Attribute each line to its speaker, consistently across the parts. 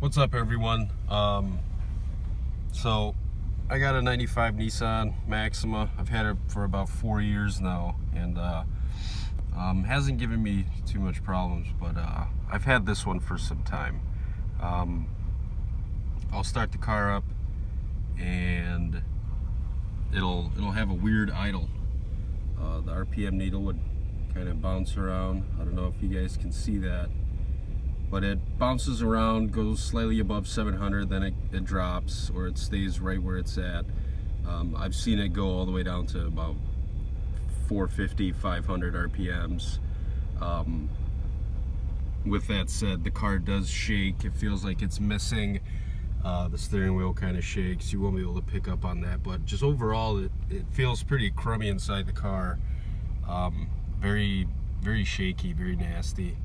Speaker 1: What's up, everyone? So I got a 95 Nissan Maxima. I've had it for about 4 years now, and hasn't given me too much problems, but I've had this one for some time. I'll start the car up and it'll have a weird idle. The RPM needle would kind of bounce around. I don't know if you guys can see that, but it bounces around, goes slightly above 700, then it drops, or it stays right where it's at. I've seen it go all the way down to about 450, 500 RPMs. With that said, the car does shake. It feels like it's missing. The steering wheel kind of shakes. You won't be able to pick up on that, but just overall, it feels pretty crummy inside the car. Very, very shaky, very nasty.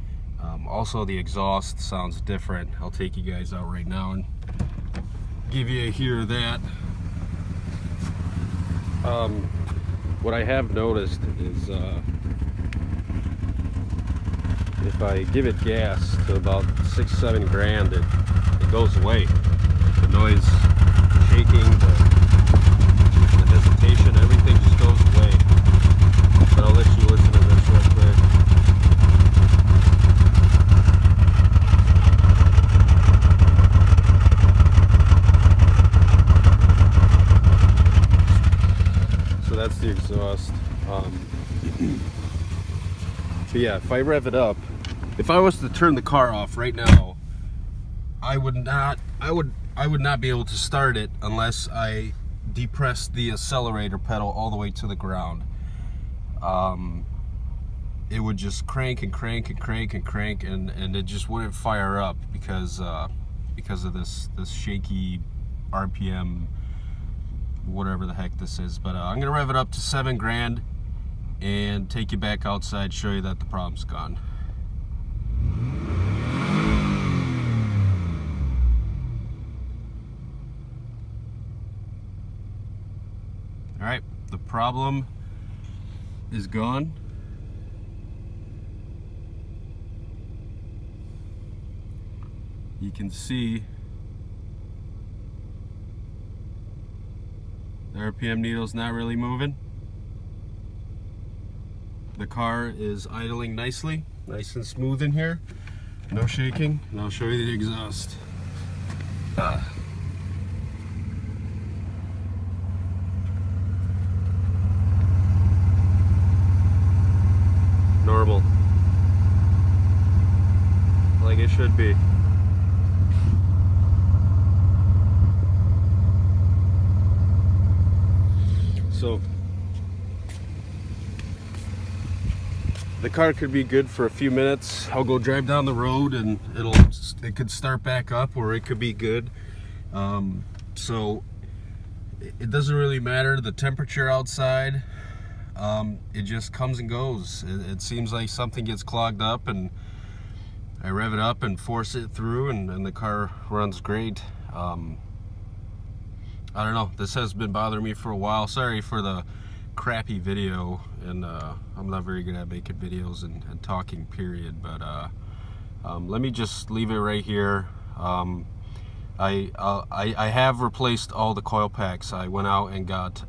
Speaker 1: Also, the exhaust sounds different. I'll take you guys out right now and give you a hear of that. What I have noticed is if I give it gas to about 6-7 grand, it goes away. The noise, the shaking, the hesitation, everything just goes away. But I'll let you listen to this real quick. So that's the exhaust. But yeah, if I rev it up, if I was to turn the car off right now, I would not be able to start it unless I depressed the accelerator pedal all the way to the ground. It would just crank and crank and crank and crank, and it just wouldn't fire up because of this shaky RPM, whatever the heck this is. But I'm gonna rev it up to 7 grand and take you back outside, show you that the problem's gone. All right, the problem is gone. You can see the RPM needle's not really moving. The car is idling nicely, nice and smooth in here. No shaking, and I'll show you the exhaust. Normal, like it should be. So the car could be good for a few minutes. I'll go drive down the road and it could start back up, or it could be good. So it doesn't really matter the temperature outside. It just comes and goes. It seems like something gets clogged up, and I rev it up and force it through, and the car runs great. I don't know, this has been bothering me for a while. Sorry for the crappy video, and I'm not very good at making videos and talking, period. But let me just leave it right here. I have replaced all the coil packs. I went out and got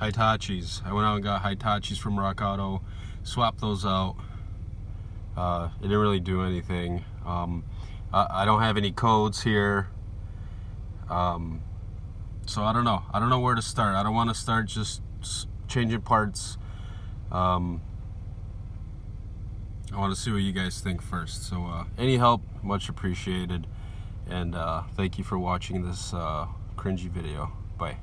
Speaker 1: Hitachi's. I went out and got Hitachi's from Rock Auto, swapped those out. It didn't really do anything. I don't have any codes here, so I don't know where to start. I don't want to start just changing parts. I want to see what you guys think first. So any help, much appreciated, and thank you for watching this cringy video. Bye.